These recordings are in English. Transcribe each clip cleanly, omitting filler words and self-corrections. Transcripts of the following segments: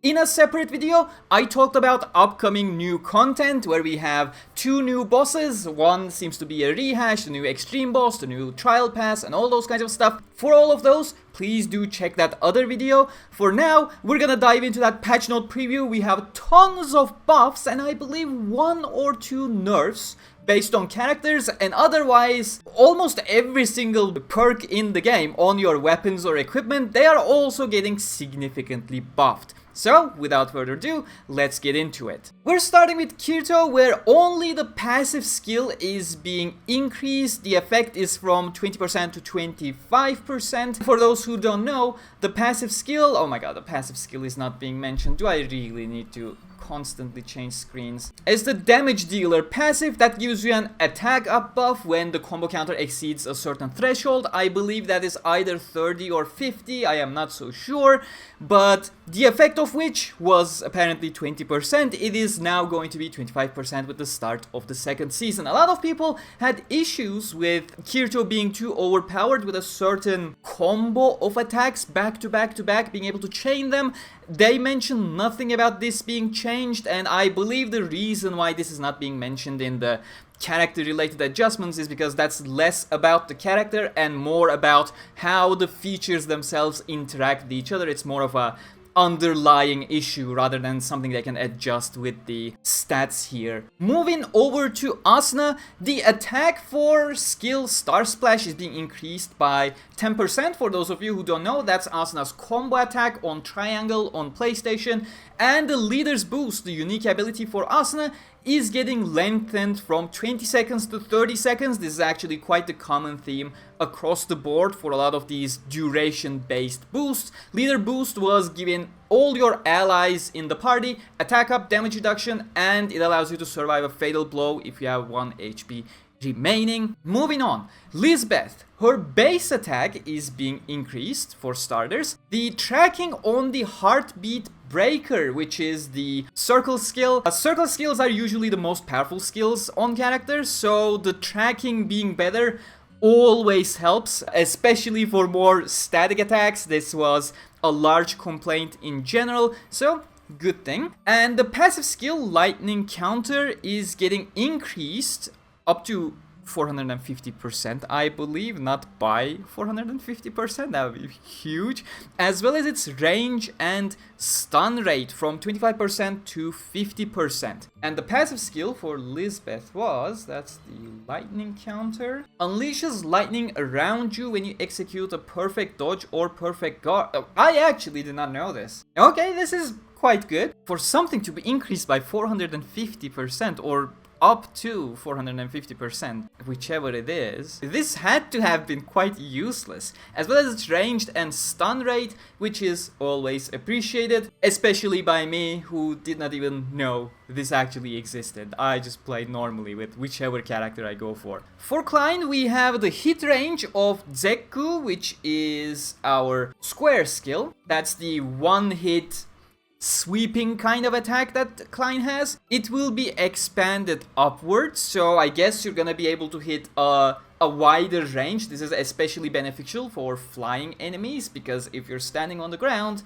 In a separate video, I talked about upcoming new content where we have 2 new bosses. One seems to be a rehash, the new extreme boss, the new trial pass, and all those kinds of stuff. For all of those, please do check that other video. For now, we're gonna dive into that patch note preview. We have tons of buffs and I believe 1 or 2 nerfs based on characters, and otherwise almost every single perk in the game on your weapons or equipment, they are also getting significantly buffed. So, without further ado, let's get into it. We're starting with Kirito, where only the passive skill is being increased. The effect is from 20% to 25%. For those who don't know, the passive skill... Oh my god, the passive skill is not being mentioned. Do I really need to constantly change screens? It's the damage dealer passive that gives you an attack up buff when the combo counter exceeds a certain threshold. I believe that is either 30 or 50, I am not so sure, but the effect of which was apparently 20%. It is now going to be 25% with the start of the second season. A lot of people had issues with Kirito being too overpowered with a certain combo of attacks back to back to back, being able to chain them. They mentioned nothing about this being changed, and I believe the reason why this is not being mentioned in the character related adjustments is because that's less about the character and more about how the features themselves interact with each other. It's more of a underlying issue rather than something they can adjust with the stats here. Moving over to Asuna, the attack for skill Star Splash is being increased by 10%. For those of you who don't know, that's Asuna's combo attack on Triangle on PlayStation, and the Leader's Boost, the unique ability for Asuna, is getting lengthened from 20 seconds to 30 seconds. This is actually quite the common theme across the board for a lot of these duration-based boosts. Leader Boost was giving all your allies in the party attack up, damage reduction, and it allows you to survive a fatal blow if you have 1 HP remaining. Moving on, Lisbeth, her base attack is being increased for starters. The tracking on the heartbeat breaker, which is the circle skill. Circle skills are usually the most powerful skills on characters, so the tracking being better always helps, especially for more static attacks. This was a large complaint in general, so good thing. And the passive skill lightning counter is getting increased up to 450%, I believe, not by 450%, that would be huge, as well as its range and stun rate from 25% to 50%. And the passive skill for Lisbeth was, that's the lightning counter, unleashes lightning around you when you execute a perfect dodge or perfect guard. I actually did not know this. Okay, this is quite good. For something to be increased by 450% or up to 450%, whichever it is, this had to have been quite useless, as well as its ranged and stun rate, which is always appreciated, especially by me who did not even know this actually existed. I just played normally with whichever character I go for. For Klein, we have the hit range of Zekku, which is our square skill. That's the one hit sweeping kind of attack that Klein has. It will be expanded upwards, so I guess you're gonna be able to hit a wider range. This is especially beneficial for flying enemies, because if you're standing on the ground,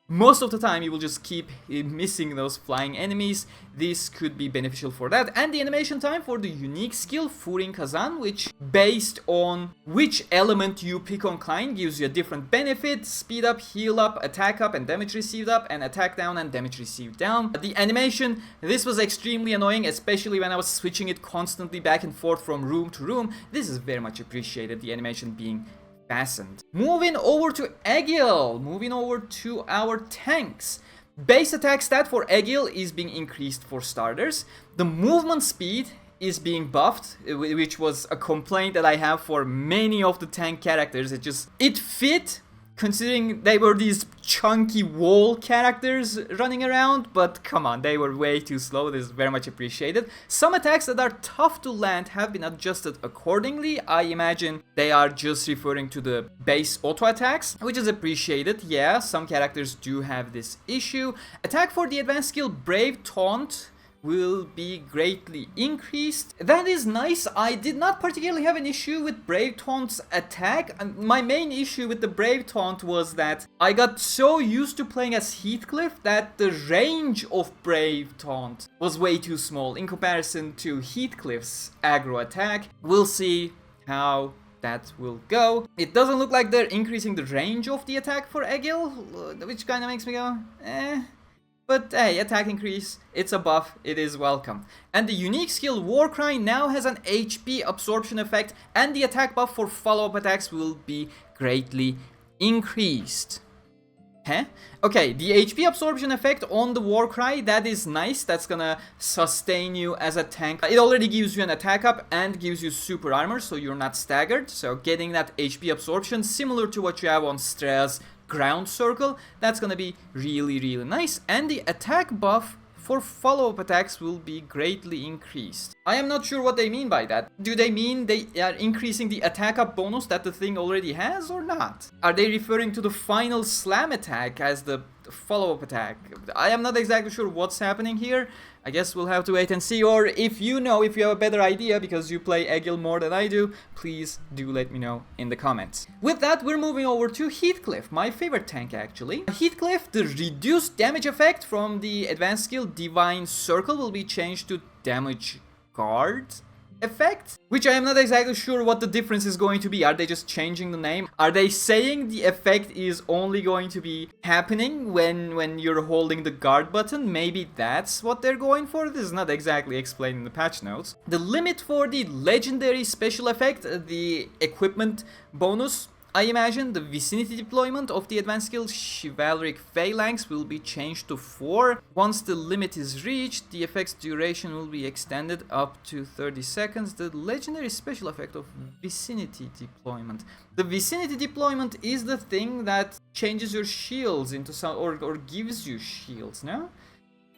most of the time you will just keep missing those flying enemies. This could be beneficial for that. And the animation time for the unique skill Furin Kazan, which based on which element you pick on Klein gives you a different benefit: speed up, heal up, attack up, and damage received up, and attack down and damage received down. The animation, this was extremely annoying, especially when I was switching it constantly back and forth from room to room. This is very much appreciated, the animation being fastened. Moving over to Egil, moving over to our tanks. Base attack stat for Egil is being increased for starters. The movement speed is being buffed, which was a complaint that I have for many of the tank characters. It fit, considering they were these chunky wall characters running around, but come on, they were way too slow. This is very much appreciated. Some attacks that are tough to land have been adjusted accordingly. I imagine they are just referring to the base auto attacks, which is appreciated. Yeah, some characters do have this issue. Attack for the advanced skill Brave Taunt will be greatly increased. That is nice. I did not particularly have an issue with Brave Taunt's attack. My main issue with the Brave Taunt was that I got so used to playing as Heathcliff that the range of Brave Taunt was way too small in comparison to Heathcliff's aggro attack. We'll see how that will go. It doesn't look like they're increasing the range of the attack for Egil, which kind of makes me go, eh. But hey, attack increase, it's a buff, it is welcome. And the unique skill Warcry now has an HP absorption effect, and the attack buff for follow-up attacks will be greatly increased. Huh? Okay, the HP absorption effect on the Warcry, that is nice. That's gonna sustain you as a tank. It already gives you an attack up and gives you super armor, so you're not staggered. So getting that HP absorption, similar to what you have on Strea's ground circle, that's gonna be really, really nice. And the attack buff for follow-up attacks will be greatly increased. I am not sure what they mean by that. Do they mean they are increasing the attack up bonus that the thing already has or not? Are they referring to the final slam attack as the follow-up attack? I am not exactly sure what's happening here. I guess we'll have to wait and see, or if you know, if you have a better idea because you play Egil more than I do, please do let me know in the comments. With that, we're moving over to Heathcliff, my favorite tank actually. Heathcliff, the reduced damage effect from the advanced skill Divine Circle will be changed to Damage Guard effect, which I am not exactly sure what the difference is going to be. Are they just changing the name? Are they saying the effect is only going to be happening when you're holding the guard button? Maybe that's what they're going for. This is not exactly explained in the patch notes. The limit for the legendary special effect, the equipment bonus, I imagine the vicinity deployment of the advanced skill Chivalric Phalanx will be changed to 4. Once the limit is reached, the effect's duration will be extended up to 30 seconds. The legendary special effect of vicinity deployment. The vicinity deployment is the thing that changes your shields into some, or gives you shields, no?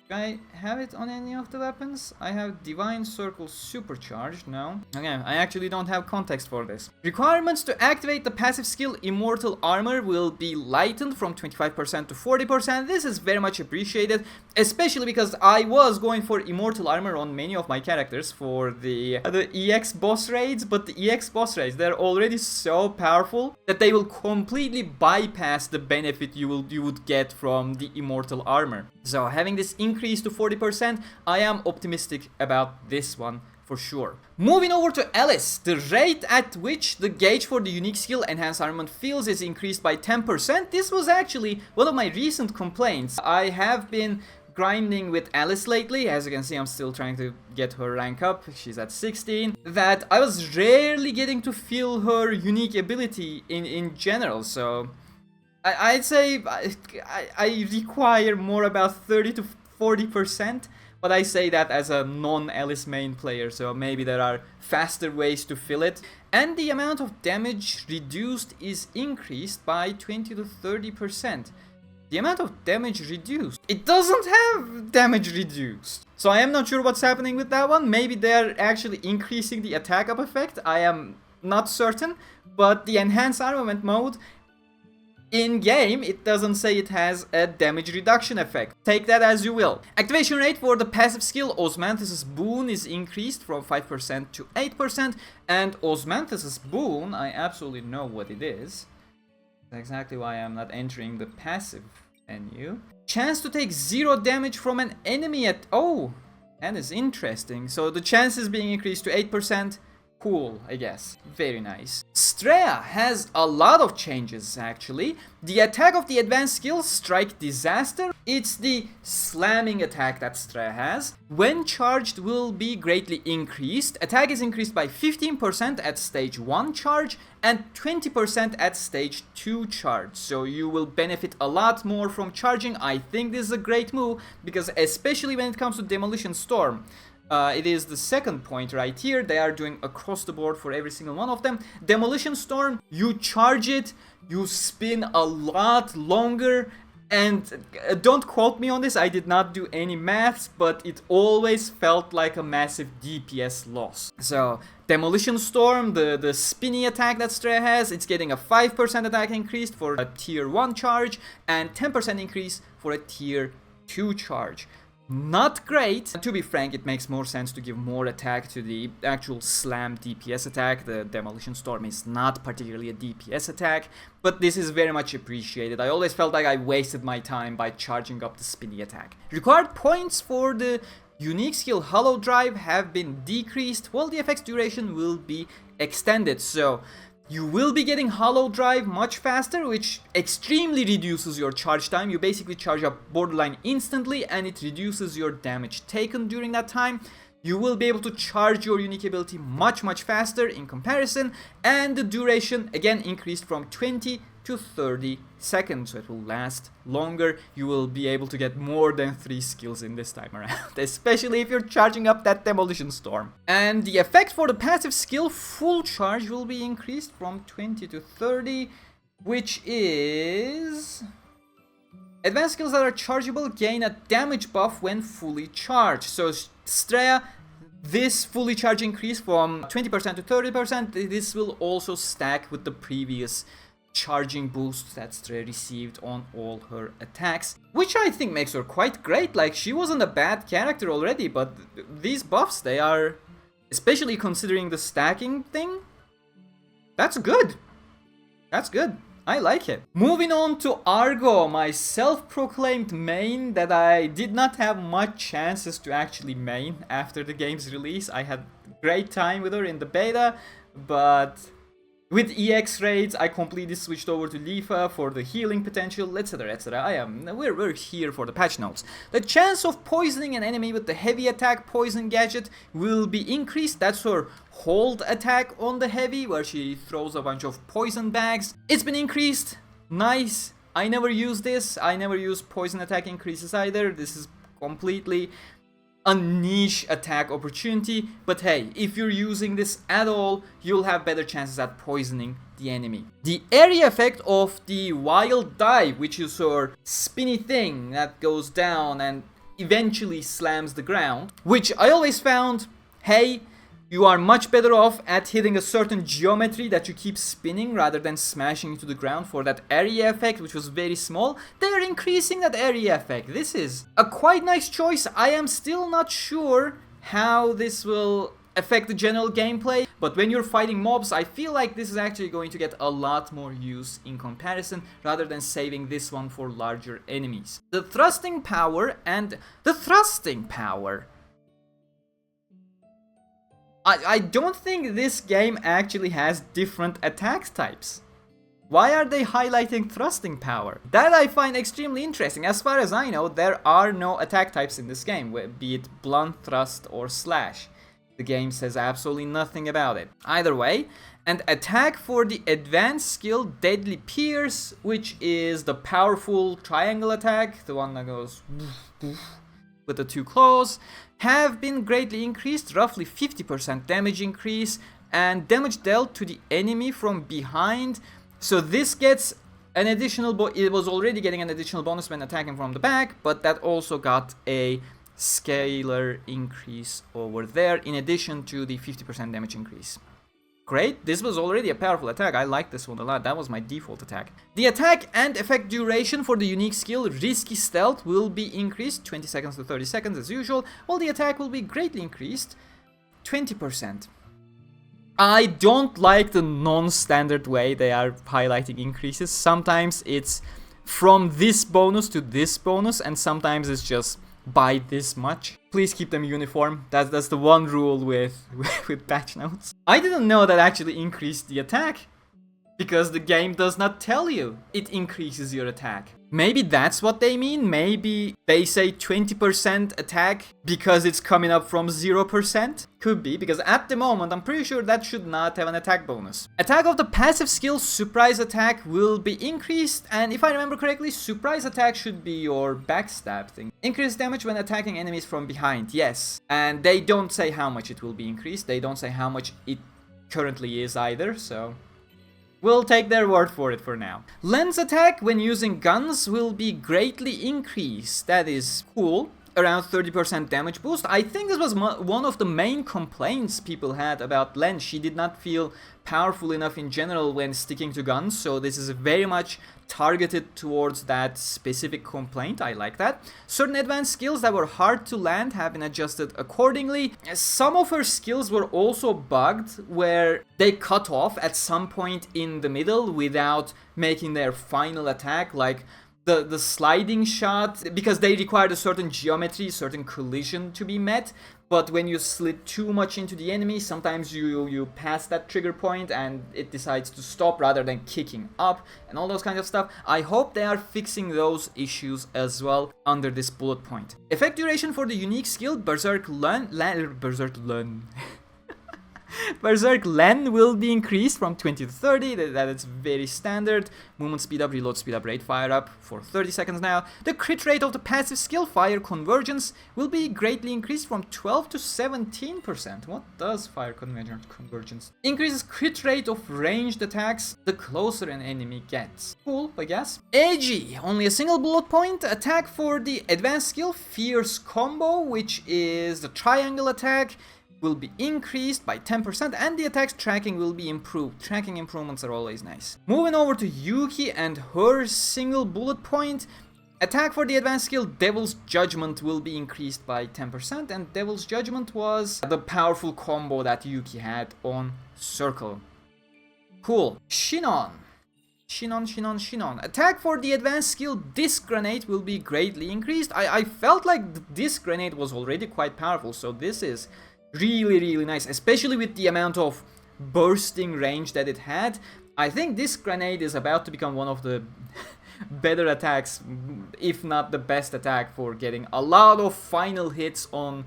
Do I have it on any of the weapons? I have Divine Circle Supercharged, no. Okay, I actually don't have context for this. Requirements to activate the passive skill Immortal Armor will be lightened from 25% to 40%. This is very much appreciated, especially because I was going for Immortal Armor on many of my characters for the EX boss raids, but the EX boss raids, they're already so powerful that they will completely bypass the benefit you would get from the Immortal Armor. So having this increase to 40%, I am optimistic about this one for sure. Moving over to Alice, the rate at which the gauge for the unique skill Enhanced Armament Fields is increased by 10%. This was actually one of my recent complaints. I have been grinding with Alice lately. As you can see, I'm still trying to get her rank up. She's at 16. That I was rarely getting to feel her unique ability in general, so I'd say I require more about 30 to 40%, but I say that as a non-Alice main player, so maybe there are faster ways to fill it. And the amount of damage reduced is increased by 20 to 30%. The amount of damage reduced, it doesn't have damage reduced. So I am not sure what's happening with that one. Maybe they're actually increasing the attack up effect. I am not certain, but the enhanced armament mode in game, it doesn't say it has a damage reduction effect. Take that as you will. Activation rate for the passive skill Osmanthus' Boon is increased from 5% to 8%. And Osmanthus' Boon, I absolutely know what it is. That's exactly why I'm not entering the passive menu. Chance to take 0 damage from an enemy at... Oh, that is interesting. So the chance is being increased to 8%. Cool, I guess. Very nice. Strea has a lot of changes, actually. The attack of the advanced skill, Strike Disaster, it's the slamming attack that Strea has. When charged, will be greatly increased. Attack is increased by 15% at stage 1 charge and 20% at stage 2 charge. So you will benefit a lot more from charging. I think this is a great move, because especially when it comes to Demolition Storm, it is the second point right here. They are doing across the board for every single one of them. Demolition Storm, you charge it, you spin a lot longer, and don't quote me on this, I did not do any maths, but it always felt like a massive DPS loss. So Demolition Storm, the spinny attack that Strea has, it's getting a 5% attack increase for a tier 1 charge and 10% increase for a tier 2 charge. not great. To be frank, it makes more sense to give more attack to the actual slam DPS attack. The Demolition Storm is not particularly a DPS attack, but this is very much appreciated. I always felt like I wasted my time by charging up the spinny attack. Required points for the unique skill Hollow Drive have been decreased, while the effect's duration will be extended. So you will be getting Hollow Drive much faster, which extremely reduces your charge time. You basically charge up borderline instantly, and it reduces your damage taken during that time. You will be able to charge your unique ability much faster in comparison, and the duration again increased from 20 to 30 seconds, so it will last longer. You will be able to get more than 3 skills in this time around, especially if you're charging up that Demolition Storm. And the effect for the passive skill Full Charge will be increased from 20 to 30, which is... Advanced skills that are chargeable gain a damage buff when fully charged. So Straya, this fully charge increase from 20% to 30%, this will also stack with the previous charging boost that Straya received on all her attacks, which I think makes her quite great. Like, she wasn't a bad character already, but these buffs, they are, especially considering the stacking thing, that's good. That's good. I like it. Moving on to Argo, my self-proclaimed main that I did not have much chances to actually main after the game's release. I had a great time with her in the beta, but with EX raids, I completely switched over to Lifa for the healing potential, etc, etc. We're here for the patch notes. The chance of poisoning an enemy with the heavy attack poison gadget will be increased. That's her hold attack on the heavy, where she throws a bunch of poison bags. It's been increased. Nice. I never use this. I never use poison attack increases either. This is completely a niche attack opportunity, but hey, if you're using this at all, you'll have better chances at poisoning the enemy. The area effect of the Wild Dive, which is her spinny thing that goes down and eventually slams the ground, which I always found, hey, you are much better off at hitting a certain geometry that you keep spinning rather than smashing into the ground for that area effect, which was very small. They are increasing that area effect. This is a quite nice choice. I am still not sure how this will affect the general gameplay, but when you're fighting mobs, I feel like this is actually going to get a lot more use in comparison, rather than saving this one for larger enemies. The thrusting power and the thrusting power. I don't think this game actually has different attack types. Why are they highlighting thrusting power? That I find extremely interesting. As far as I know, there are no attack types in this game, be it blunt, thrust, or slash. The game says absolutely nothing about it. Either way, and attack for the advanced skill Deadly Pierce, which is the powerful triangle attack, the one that goes with the 2 claws, have been greatly increased, roughly 50% damage increase, and damage dealt to the enemy from behind. So this gets an additional, it was already getting an additional bonus when attacking from the back, but that also got a scalar increase over there, in addition to the 50% damage increase. Great, this was already a powerful attack. I like this one a lot. That was my default attack. The attack and effect duration for the unique skill Risky Stealth will be increased 20 seconds to 30 seconds as usual, while the attack will be greatly increased 20%. I don't like the non-standard way they are highlighting increases. Sometimes it's from this bonus to this bonus, and sometimes it's just by this much. Please keep them uniform. That's the one rule with patch notes. I didn't know that actually increased the attack, because the game does not tell you it increases your attack. Maybe that's what they mean. Maybe they say 20% attack because it's coming up from 0%. Could be, because at the moment I'm pretty sure that should not have an attack bonus. Attack of the passive skill Surprise Attack will be increased, and if I remember correctly, Surprise Attack should be your backstab thing. Increased damage when attacking enemies from behind, yes. And they don't say how much it will be increased. They don't say how much it currently is either, so we'll take their word for it for now. Lens attack when using guns will be greatly increased. That is cool. around 30% damage boost. I think this was one of the main complaints people had about Len. She did not feel powerful enough in general when sticking to guns, so this is very much targeted towards that specific complaint. I like that. Certain advanced skills that were hard to land have been adjusted accordingly. Some of her skills were also bugged, where they cut off at some point in the middle without making their final attack, like the sliding shot, because they required a certain geometry, certain collision to be met. But when you slid too much into the enemy, sometimes you pass that trigger point and it decides to stop rather than kicking up and all those kinds of stuff. I hope they are fixing those issues as well under this bullet point. Effect duration for the unique skill Berserk Len will be increased from 20 to 30, that is very standard. Movement speed up, reload speed up, rate fire up for 30 seconds now. The crit rate of the passive skill Fire Convergence will be greatly increased from 12 to 17%. What does Fire Convergence? Increases crit rate of ranged attacks the closer an enemy gets. Cool, I guess. Edgy, only a single bullet point. Attack for the advanced skill Fierce Combo, which is the triangle attack, will be increased by 10% and the attack's tracking will be improved. Tracking improvements are always nice. Moving over to Yuki and her single bullet point. Attack for the advanced skill Devil's Judgment will be increased by 10%, and Devil's Judgment was the powerful combo that Yuki had on Circle. Cool. Shinon. Attack for the advanced skill Disc Grenade will be greatly increased. I felt like the Disc Grenade was already quite powerful, so this is really nice, especially with the amount of bursting range that it had. I think this grenade is about to become one of the better attacks, if not the best attack, for getting a lot of final hits on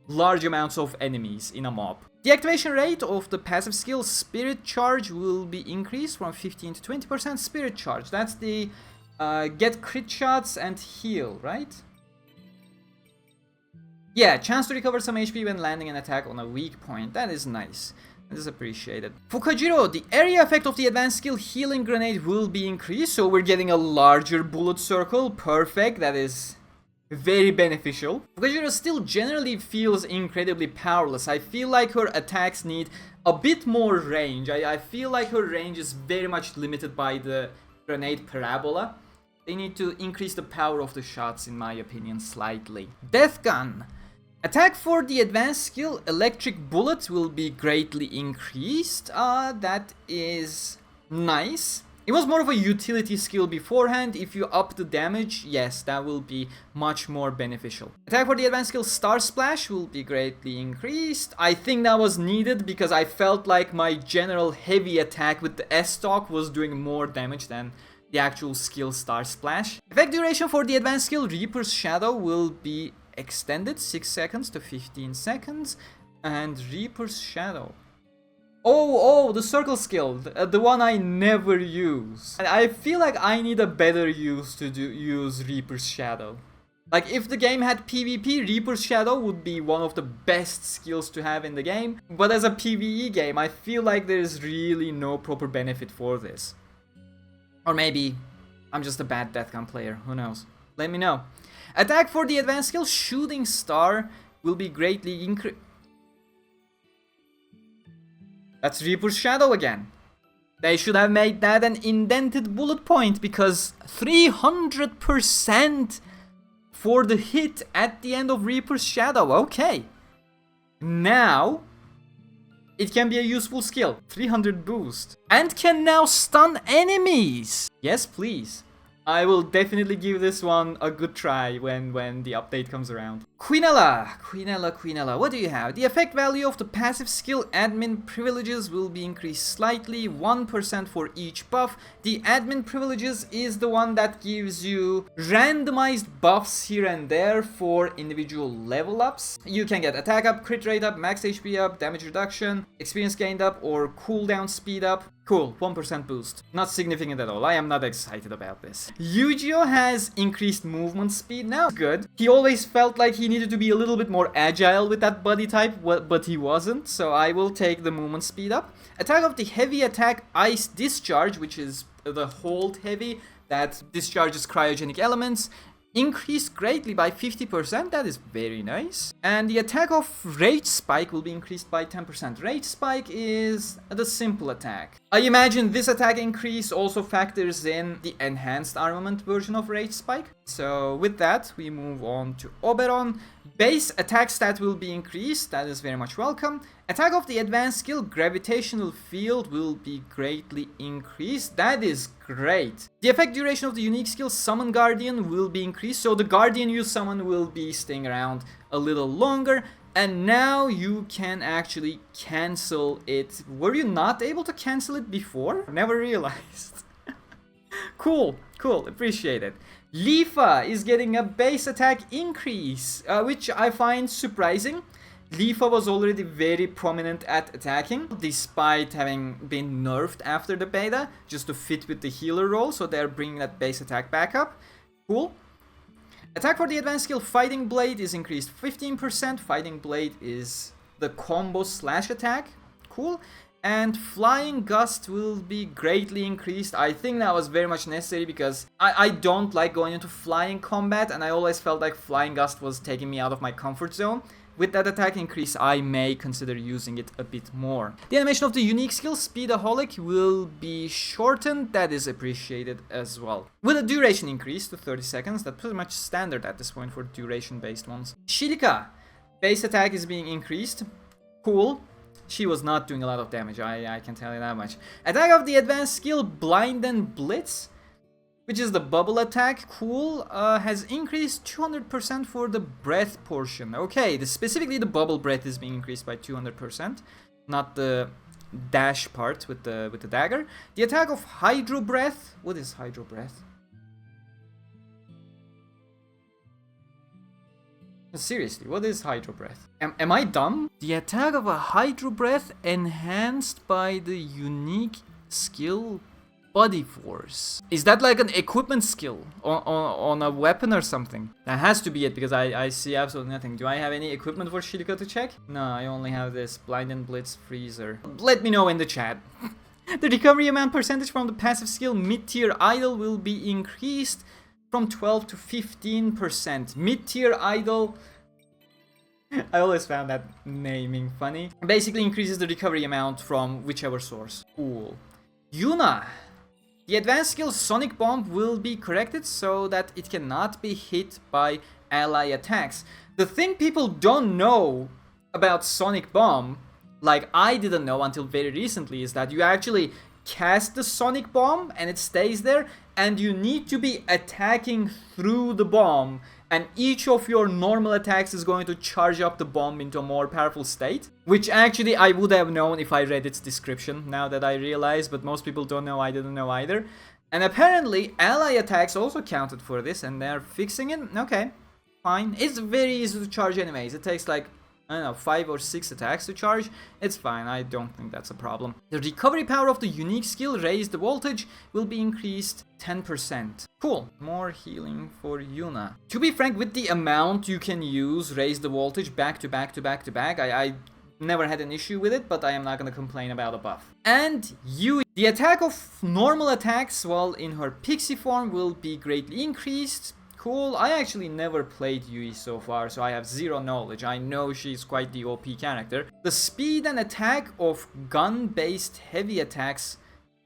large amounts of enemies in a mob. The activation rate of the passive skill Spirit Charge will be increased from 15 to 20%. Spirit Charge, that's the get crit shots and heal, right? Yeah, chance to recover some HP when landing an attack on a weak point. That is nice. That is appreciated. Fukajiro, the area effect of the advanced skill Healing Grenade will be increased, so we're getting a larger bullet circle. Perfect, that is very beneficial. Fukajiro still generally feels incredibly powerless. I feel like her attacks need a bit more range. I feel like her range is very much limited by the grenade parabola. They need to increase the power of the shots, in my opinion, slightly. Death Gun. Attack for the advanced skill Electric Bullet will be greatly increased. That is nice. It was more of a utility skill beforehand. If you up the damage, yes, that will be much more beneficial. Attack for the advanced skill Star Splash will be greatly increased. I think that was needed because I felt like my general heavy attack with the S-Stock was doing more damage than the actual skill Star Splash. Effect duration for the advanced skill Reaper's Shadow will be extended 6 seconds to 15 seconds, and Reaper's Shadow. Oh, the circle skill, the one I never use. And I feel like I need a better use to use Reaper's Shadow. Like, if the game had PvP, Reaper's Shadow would be one of the best skills to have in the game. But as a PvE game, I feel like there's really no proper benefit for this. Or maybe I'm just a bad Death Gun player, who knows? Let me know. Attack for the advanced skill Shooting Star will be greatly increased. That's Reaper's Shadow again. They should have made that an indented bullet point, because 300% for the hit at the end of Reaper's Shadow. Okay. Now it can be a useful skill. 300 boost. And can now stun enemies. Yes, please. I will definitely give this one a good try when the update comes around. Quinella, what do you have? The effect value of the passive skill Admin Privileges will be increased slightly, 1% for each buff. The Admin Privileges is the one that gives you randomized buffs here and there for individual level ups. You can get attack up, crit rate up, max HP up, damage reduction, experience gained up, or cooldown speed up. Cool, 1% boost. Not significant at all. I am not excited about this. Yu-Gi-Oh has increased movement speed now. Good. He always felt like he needed to be a little bit more agile with that body type, but he wasn't, so I will take the movement speed up. Attack of the heavy attack Ice Discharge, which is the hold heavy that discharges cryogenic elements, increased greatly by 50%. That is very nice. And the attack of Rage Spike will be increased by 10%. Rage Spike is the simple attack. I imagine this attack increase also factors in the enhanced armament version of Rage Spike. So with that, we move on to Oberon. Base attack stat will be increased. That is very much welcome. Attack of the advanced skill Gravitational Field will be greatly increased. That is great. The effect duration of the unique skill Summon Guardian will be increased. So the Guardian you summon will be staying around a little longer. And now you can actually cancel it. Were you not able to cancel it before? Never realized. Cool, appreciate it. Lifa is getting a base attack increase, which I find surprising. Lifa was already very prominent at attacking, despite having been nerfed after the beta, just to fit with the healer role, so they're bringing that base attack back up. Cool. Attack for the advanced skill Fighting Blade is increased 15%. Fighting Blade is the combo slash attack. Cool. And Flying Gust will be greatly increased. I think that was very much necessary because I don't like going into flying combat, and I always felt like Flying Gust was taking me out of my comfort zone. With that attack increase, I may consider using it a bit more. The animation of the unique skill Speedaholic will be shortened. That is appreciated as well. With a duration increase to 30 seconds, that's pretty much standard at this point for duration-based ones. Shirika, base attack is being increased. Cool. She was not doing a lot of damage, I can tell you that much. Attack of the advanced skill Blind and Blitz, which is the bubble attack, cool, has increased 200% for the breath portion. Okay, specifically the bubble breath is being increased by 200%, not the dash part with the dagger. The attack of Hydro Breath, what is Hydro Breath? Seriously, what is Hydro Breath? Am I dumb? The attack of a Hydro Breath enhanced by the unique skill Body Force. Is that like an equipment skill on a weapon or something? That has to be it because I see absolutely nothing. Do I have any equipment for Shirika to check? No, I only have this Blind and Blitz Freezer. Let me know in the chat. The recovery amount percentage from the passive skill Mid-Tier Idol will be increased from 12 to 15%. Mid-Tier Idol. I always found that naming funny. Basically increases the recovery amount from whichever source. Cool. Yuna. The advanced skill Sonic Bomb will be corrected so that it cannot be hit by ally attacks. The thing people don't know about Sonic Bomb, like I didn't know until very recently, is that you actually cast the Sonic Bomb and it stays there, and you need to be attacking through the bomb, and each of your normal attacks is going to charge up the bomb into a more powerful state, which actually I would have known if I read its description, now that I realize, but most people don't know. I didn't know either. And apparently ally attacks also counted for this, and they're fixing it. Okay, fine. It's very easy to charge anyways. It takes like, I don't know, 5 or 6 attacks to charge. It's fine, I don't think that's a problem. The recovery power of the unique skill Raise the Voltage will be increased 10%. Cool. More healing for Yuna. To be frank, with the amount you can use Raise the Voltage back to back to back to back, I never had an issue with it, but I am not gonna complain about a buff. And Yui. The attack of normal attacks while in her pixie form will be greatly increased. Cool. I actually never played Yui so far, so I have zero knowledge. I know she's quite the OP character. The speed and attack of gun-based heavy attacks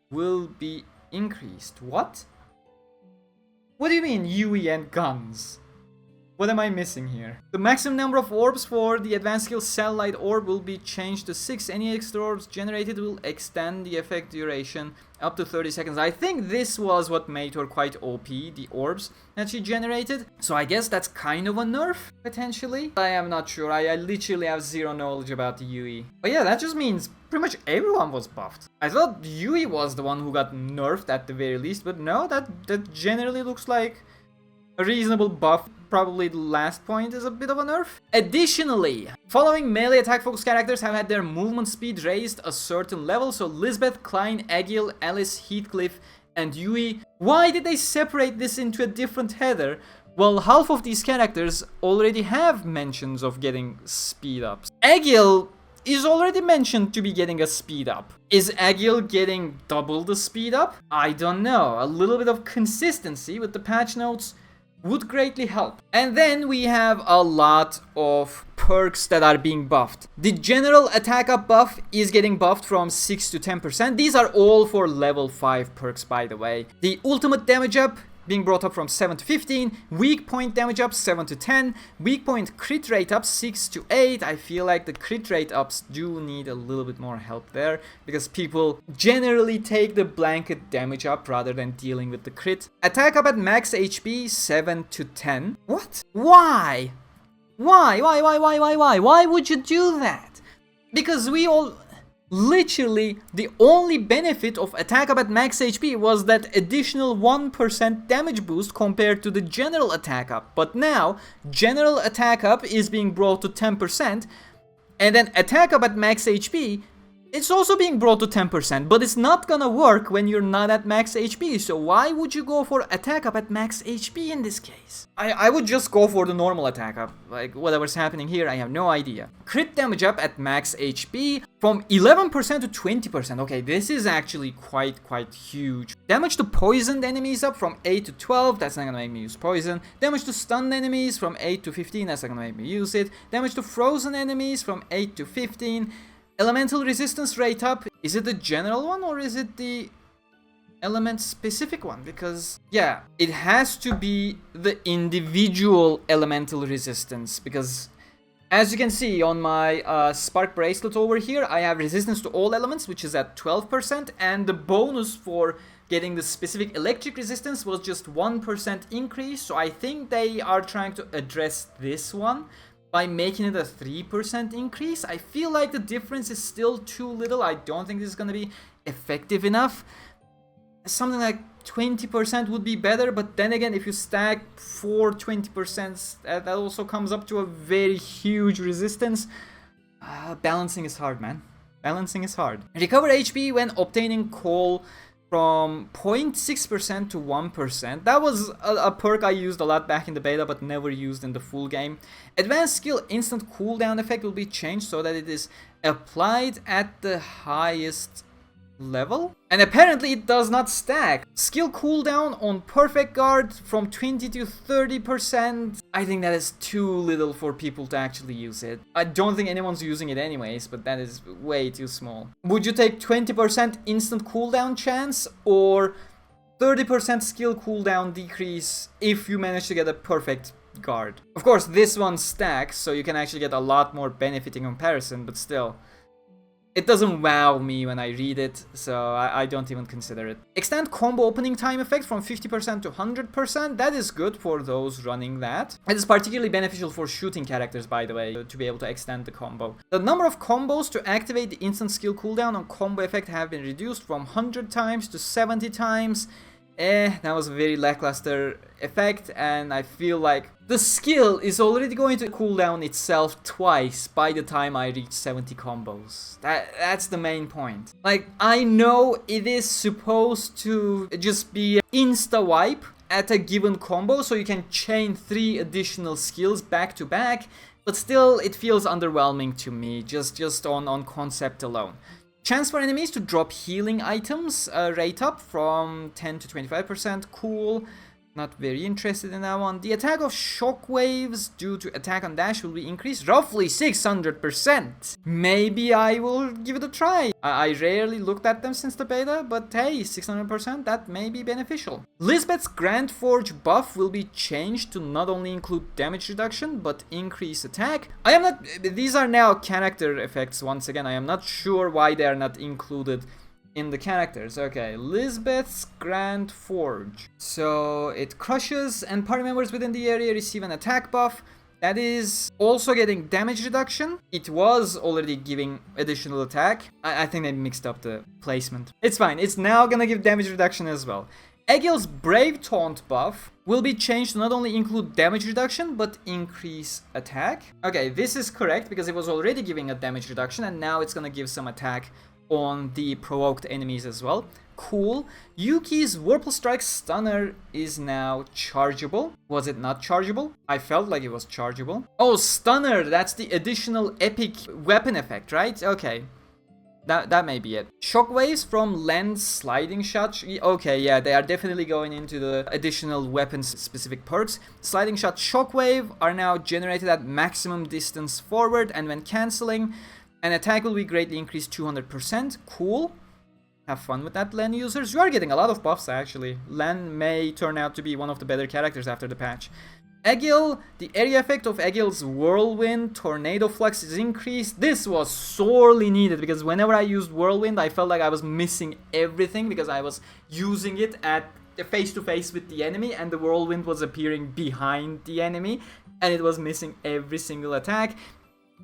will be increased. What? What do you mean, Yui and guns? What am I missing here? The maximum number of orbs for the advanced skill Cell Light Orb will be changed to 6. Any extra orbs generated will extend the effect duration up to 30 seconds. I think this was what made her quite OP, the orbs that she generated. So I guess that's kind of a nerf, potentially. I am not sure. I literally have zero knowledge about the Yui. But yeah, that just means pretty much everyone was buffed. I thought Yui was the one who got nerfed at the very least, but no, that generally looks like a reasonable buff. Probably the last point is a bit of a nerf. Additionally, following melee attack focus characters have had their movement speed raised a certain level. So Lisbeth, Klein, Egil, Alice, Heathcliff, and Yui. Why did they separate this into a different header? Well, half of these characters already have mentions of getting speed ups. Egil is already mentioned to be getting a speed up. Is Egil getting double the speed up? I don't know. A little bit of consistency with the patch notes would greatly help. And then we have a lot of perks that are being buffed. The general attack up buff is getting buffed from 6 to 10%. These are all for level 5 perks, by the way. The ultimate damage up being brought up from 7 to 15, weak point damage up 7 to 10, weak point crit rate up 6 to 8. I feel like the crit rate ups do need a little bit more help there, because people generally take the blanket damage up rather than dealing with the crit. Attack up at max HP 7 to 10. What? Why? Why would you do that? Because we all... Literally, the only benefit of attack up at max HP was that additional 1% damage boost compared to the general attack up. But now, general attack up is being brought to 10%, and then attack up at max HP, it's also being brought to 10%, but it's not gonna work when you're not at max HP, so why would you go for attack up at max HP in this case? I would just go for the normal attack up, like whatever's happening here, I have no idea. Crit damage up at max HP from 11% to 20%, okay, this is actually quite huge. Damage to poisoned enemies up from 8 to 12, that's not gonna make me use poison. Damage to stunned enemies from 8 to 15, that's not gonna make me use it. Damage to frozen enemies from 8 to 15. Elemental resistance rate up, is it the general one or is it the element specific one? Because yeah, it has to be the individual elemental resistance, because as you can see on my spark bracelet over here, I have resistance to all elements, which is at 12%, and the bonus for getting the specific electric resistance was just 1% increase, so I think they are trying to address this one by making it a 3% increase. I feel like the difference is still too little. I don't think this is going to be effective enough. Something like 20% would be better, but then again, if you stack 20%, that also comes up to a very huge resistance. Balancing is hard, man. Balancing is hard. Recover HP when obtaining coal from 0.6% to 1%. That was a perk I used a lot back in the beta, but never used in the full game. Advanced skill instant cooldown effect will be changed so that it is applied at the highest level, and apparently it does not stack. Skill cooldown on perfect guard from 20 to 30%. I think that is too little for people to actually use it. I don't think anyone's using it anyways, but that is way too small. Would you take 20% instant cooldown chance or 30% skill cooldown decrease if you manage to get a perfect guard? Of course, this one stacks, so you can actually get a lot more benefit in comparison, but still. It doesn't wow me when I read it, so I don't even consider it. Extend combo opening time effect from 50% to 100%. That is good for those running that. It is particularly beneficial for shooting characters, by the way, to be able to extend the combo. The number of combos to activate the instant skill cooldown on combo effect have been reduced from 100 times to 70 times. That was a very lackluster effect, and I feel like the skill is already going to cool down itself twice by the time I reach 70 combos. That's the main point. Like, I know it is supposed to just be insta wipe at a given combo, so you can chain 3 additional skills back to back, but still it feels underwhelming to me, just on concept alone. Chance for enemies to drop healing items rate up from 10 to 25%. Cool. Not very interested in that one. The attack of shockwaves due to attack on dash will be increased roughly 600%. Maybe I will give it a try. I rarely looked at them since the beta, but hey, 600%, that may be beneficial. Lisbeth's Grand Forge buff will be changed to not only include damage reduction, but increase attack. These are now character effects once again. I am not sure why they are not included in the characters. Okay, Lisbeth's Grand Forge. So it crushes, and party members within the area receive an attack buff. That is also getting damage reduction. It was already giving additional attack. I think they mixed up the placement. It's fine. It's now gonna give damage reduction as well. Egil's Brave Taunt buff will be changed to not only include damage reduction, but increase attack. Okay, this is correct because it was already giving a damage reduction, and now it's gonna give some attack on the provoked enemies as well. Cool. Yuki's Whirlpool Strike Stunner is now chargeable. Was it not chargeable? I felt like it was chargeable. Oh, Stunner, that's the additional epic weapon effect, right? Okay. That may be it. Shockwaves from lens sliding shot. Okay, yeah, they are definitely going into the additional weapons-specific perks. Sliding shot shockwave are now generated at maximum distance forward, and when cancelling, an attack will be greatly increased 200%. Cool. Have fun with that, Len users. You are getting a lot of buffs, actually. Len may turn out to be one of the better characters after the patch. Egil, the area effect of Egil's Whirlwind Tornado Flux is increased. This was sorely needed because whenever I used Whirlwind, I felt like I was missing everything because I was using it at face to face with the enemy and the Whirlwind was appearing behind the enemy and it was missing every single attack.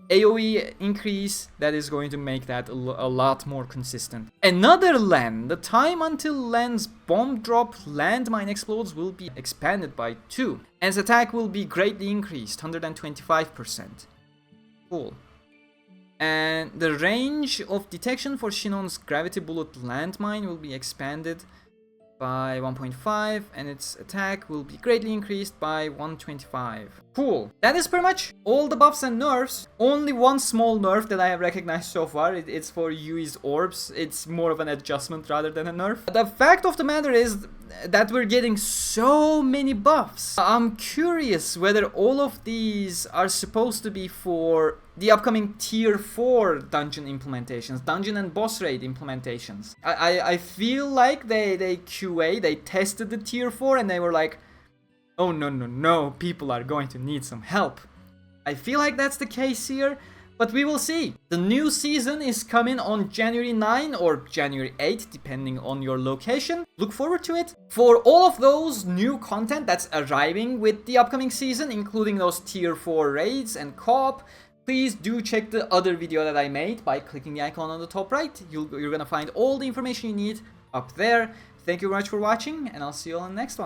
AoE increase, that is going to make that a lot more consistent. Another Len, the time until Len's bomb drop landmine explodes will be expanded by 2. And its attack will be greatly increased, 125%. Cool. And the range of detection for Shinon's gravity bullet landmine will be expanded by 1.5 and its attack will be greatly increased by 125. Cool. That is pretty much all the buffs and nerfs. Only one small nerf that I have recognized so far. It's for Yui's orbs. It's more of an adjustment rather than a nerf. The fact of the matter is that we're getting so many buffs. I'm curious whether all of these are supposed to be for the upcoming tier 4 dungeon implementations, dungeon and boss raid implementations. I feel like they QA, they tested the tier 4 and they were like, oh no, people are going to need some help. I feel like that's the case here, but we will see. The new season is coming on January 9 or January 8, depending on your location. Look forward to it. For all of those new content that's arriving with the upcoming season, including those tier 4 raids and co-op, please do check the other video that I made by clicking the icon on the top right. You're gonna find all the information you need up there. Thank you very much for watching, and I'll see you on the next one.